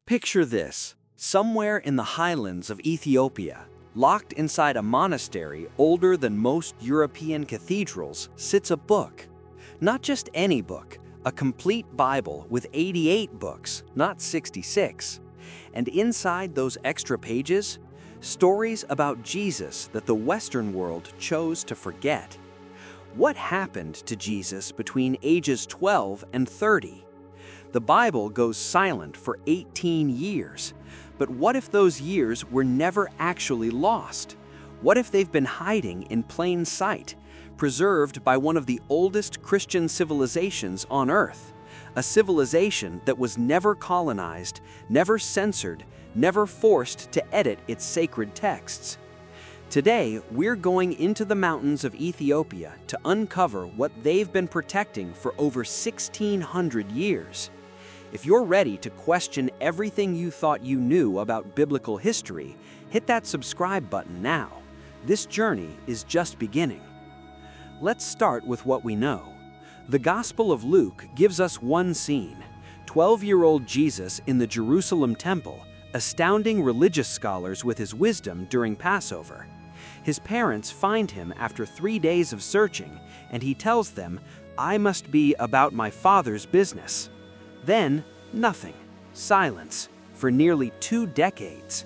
Picture this. Somewhere in the highlands of Ethiopia, locked inside a monastery older than most European cathedrals, sits a book. Not just any book, a complete Bible with 88 books, not 66. And inside those extra pages, stories about Jesus that the Western world chose to forget. What happened to Jesus between ages 12 and 30? The Bible goes silent for 18 years. But what if those years were never actually lost? What if they've been hiding in plain sight, preserved by one of the oldest Christian civilizations on Earth? A civilization that was never colonized, never censored, never forced to edit its sacred texts. Today, we're going into the mountains of Ethiopia to uncover what they've been protecting for over 1,600 years. If you're ready to question everything you thought you knew about biblical history, hit that subscribe button now. This journey is just beginning. Let's start with what we know. The Gospel of Luke gives us one scene: 12-year-old Jesus in the Jerusalem temple, astounding religious scholars with his wisdom during Passover. His parents find him after 3 days of searching, and he tells them, "I must be about my Father's business." Then, nothing. Silence. For nearly 2 decades.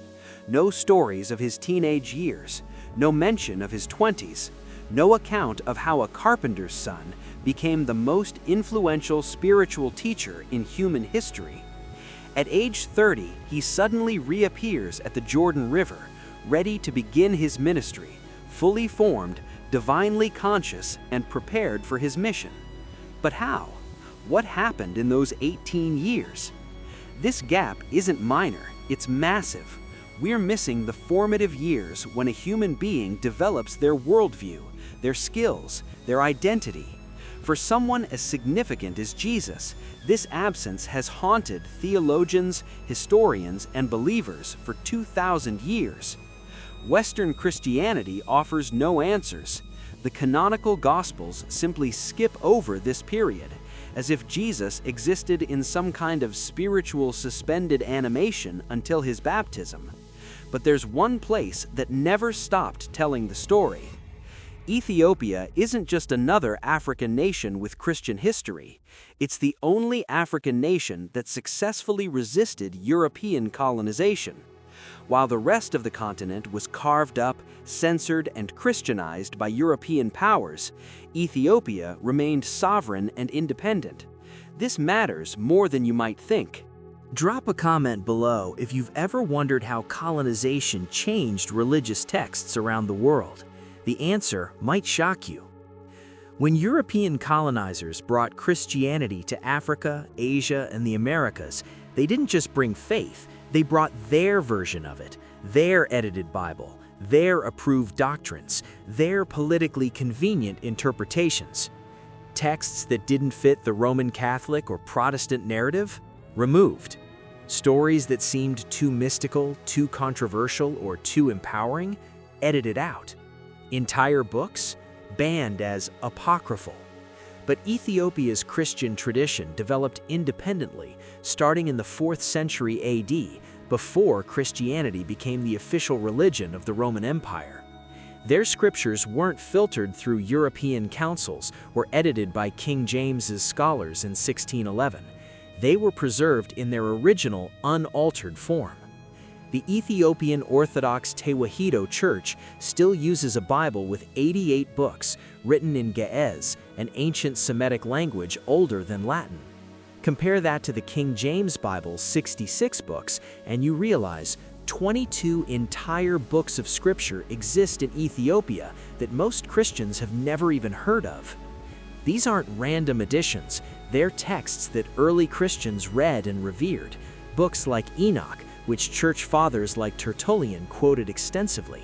No stories of his teenage years. No mention of his 20s. No account of how a carpenter's son became the most influential spiritual teacher in human history. At age 30, he suddenly reappears at the Jordan River, ready to begin his ministry, fully formed, divinely conscious, and prepared for his mission. But how? What happened in those 18 years? This gap isn't minor, it's massive. We're missing the formative years when a human being develops their worldview, their skills, their identity. For someone as significant as Jesus, this absence has haunted theologians, historians, and believers for 2,000 years. Western Christianity offers no answers. The canonical Gospels simply skip over this period, as if Jesus existed in some kind of spiritual suspended animation until his baptism. But there's one place that never stopped telling the story. Ethiopia isn't just another African nation with Christian history. It's the only African nation that successfully resisted European colonization. While the rest of the continent was carved up, censored, and Christianized by European powers, Ethiopia remained sovereign and independent. This matters more than you might think. Drop a comment below if you've ever wondered how colonization changed religious texts around the world. The answer might shock you. When European colonizers brought Christianity to Africa, Asia, and the Americas, they didn't just bring faith, they brought their version of it, their edited Bible, their approved doctrines, their politically convenient interpretations. Texts that didn't fit the Roman Catholic or Protestant narrative? Removed. Stories that seemed too mystical, too controversial, or too empowering? Edited out. Entire books? Banned as apocryphal. But Ethiopia's Christian tradition developed independently, starting in the 4th century AD, before Christianity became the official religion of the Roman Empire. Their scriptures weren't filtered through European councils or edited by King James's scholars in 1611. They were preserved in their original, unaltered form. The Ethiopian Orthodox Tewahedo Church still uses a Bible with 88 books, written in Ge'ez, an ancient Semitic language older than Latin. Compare that to the King James Bible's 66 books, and you realize 22 entire books of Scripture exist in Ethiopia that most Christians have never even heard of. These aren't random additions, they're texts that early Christians read and revered, books like Enoch, which church fathers like Tertullian quoted extensively.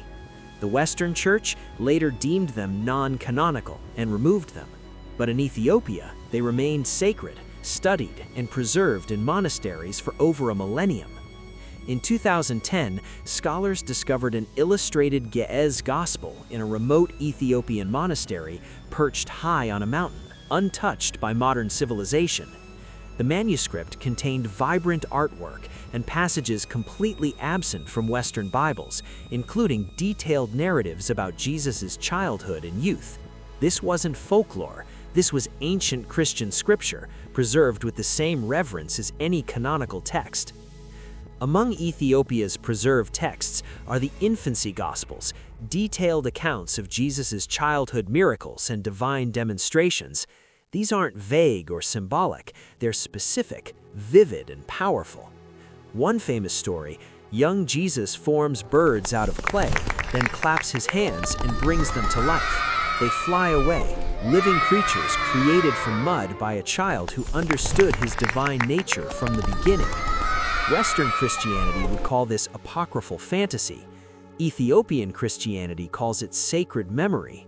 The Western Church later deemed them non-canonical and removed them, but in Ethiopia, they remained sacred, studied, and preserved in monasteries for over a millennium. In 2010, scholars discovered an illustrated Ge'ez gospel in a remote Ethiopian monastery perched high on a mountain, untouched by modern civilization. The manuscript contained vibrant artwork and passages completely absent from Western Bibles, including detailed narratives about Jesus' childhood and youth. This wasn't folklore. This was ancient Christian scripture, preserved with the same reverence as any canonical text. Among Ethiopia's preserved texts are the infancy Gospels, detailed accounts of Jesus' childhood miracles and divine demonstrations. These aren't vague or symbolic, they're specific, vivid, and powerful. One famous story, young Jesus forms birds out of clay, then claps his hands and brings them to life. They fly away, living creatures created from mud by a child who understood his divine nature from the beginning. Western Christianity would call this apocryphal fantasy. Ethiopian Christianity calls it sacred memory.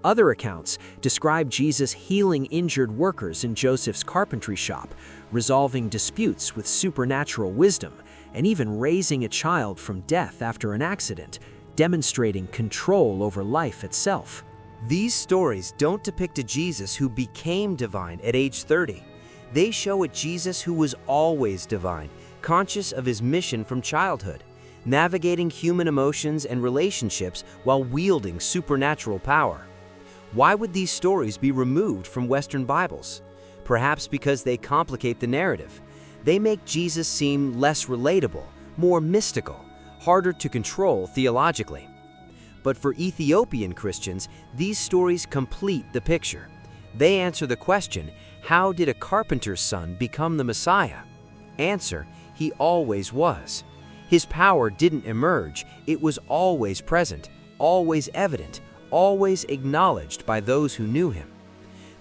Other accounts describe Jesus healing injured workers in Joseph's carpentry shop, resolving disputes with supernatural wisdom, and even raising a child from death after an accident, demonstrating control over life itself. These stories don't depict a Jesus who became divine at age 30. They show a Jesus who was always divine, conscious of his mission from childhood, navigating human emotions and relationships while wielding supernatural power. Why would these stories be removed from Western Bibles? Perhaps because they complicate the narrative. They make Jesus seem less relatable, more mystical, harder to control theologically. But for Ethiopian Christians, these stories complete the picture. They answer the question, how did a carpenter's son become the Messiah? Answer, he always was. His power didn't emerge, it was always present, always evident, always acknowledged by those who knew him.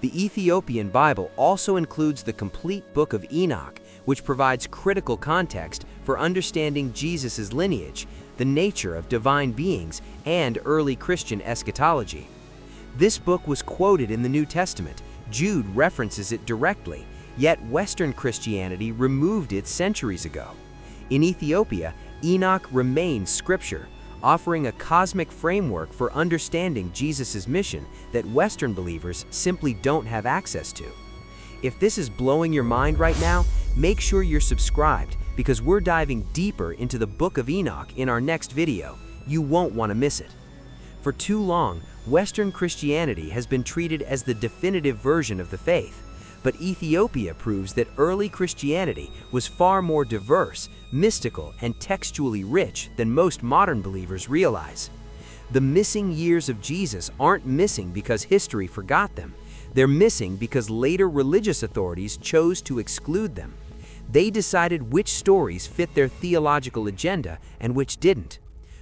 The Ethiopian Bible also includes the complete book of Enoch, which provides critical context for understanding Jesus' lineage, the nature of divine beings, and early Christian eschatology. This book was quoted in the New Testament. Jude references it directly, yet Western Christianity removed it centuries ago. In Ethiopia, Enoch remains scripture, offering a cosmic framework for understanding Jesus' mission that Western believers simply don't have access to. If this is blowing your mind right now, make sure you're subscribed because we're diving deeper into the Book of Enoch in our next video. You won't want to miss it. For too long, Western Christianity has been treated as the definitive version of the faith, but Ethiopia proves that early Christianity was far more diverse, mystical, and textually rich than most modern believers realize. The missing years of Jesus aren't missing because history forgot them. They're missing because later religious authorities chose to exclude them. They decided which stories fit their theological agenda and which didn't.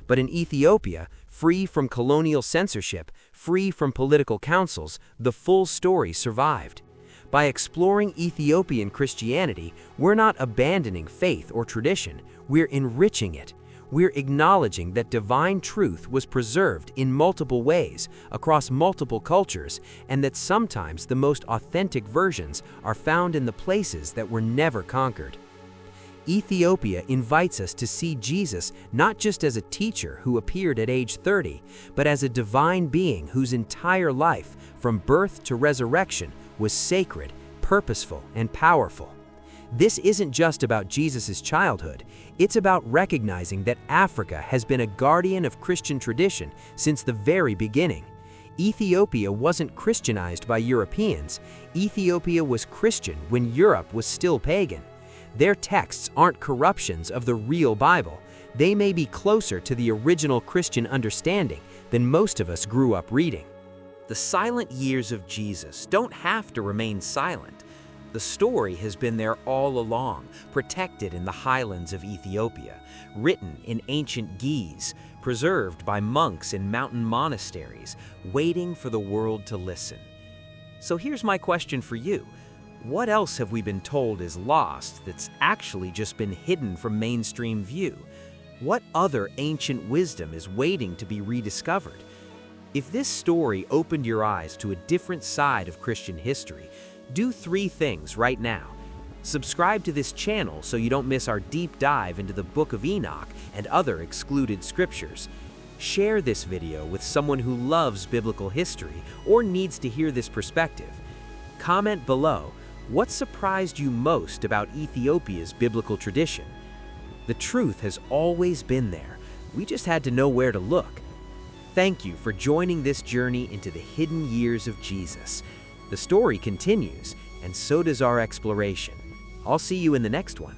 But in Ethiopia, free from colonial censorship, free from political councils, the full story survived. By exploring Ethiopian Christianity, we're not abandoning faith or tradition, we're enriching it. We're acknowledging that divine truth was preserved in multiple ways, across multiple cultures, and that sometimes the most authentic versions are found in the places that were never conquered. Ethiopia invites us to see Jesus not just as a teacher who appeared at age 30, but as a divine being whose entire life, from birth to resurrection, was sacred, purposeful, and powerful. This isn't just about Jesus' childhood, it's about recognizing that Africa has been a guardian of Christian tradition since the very beginning. Ethiopia wasn't Christianized by Europeans. Ethiopia was Christian when Europe was still pagan. Their texts aren't corruptions of the real Bible. They may be closer to the original Christian understanding than most of us grew up reading. The silent years of Jesus don't have to remain silent. The story has been there all along, protected in the highlands of Ethiopia, written in ancient Ge'ez, preserved by monks in mountain monasteries, waiting for the world to listen. So here's my question for you. What else have we been told is lost that's actually just been hidden from mainstream view? What other ancient wisdom is waiting to be rediscovered? If this story opened your eyes to a different side of Christian history, do 3 things right now. Subscribe to this channel so you don't miss our deep dive into the Book of Enoch and other excluded scriptures. Share this video with someone who loves biblical history or needs to hear this perspective. Comment below, What surprised you most about Ethiopia's biblical tradition? The truth has always been there. We just had to know where to look. Thank you for joining this journey into the hidden years of Jesus. The story continues, and so does our exploration. I'll see you in the next one.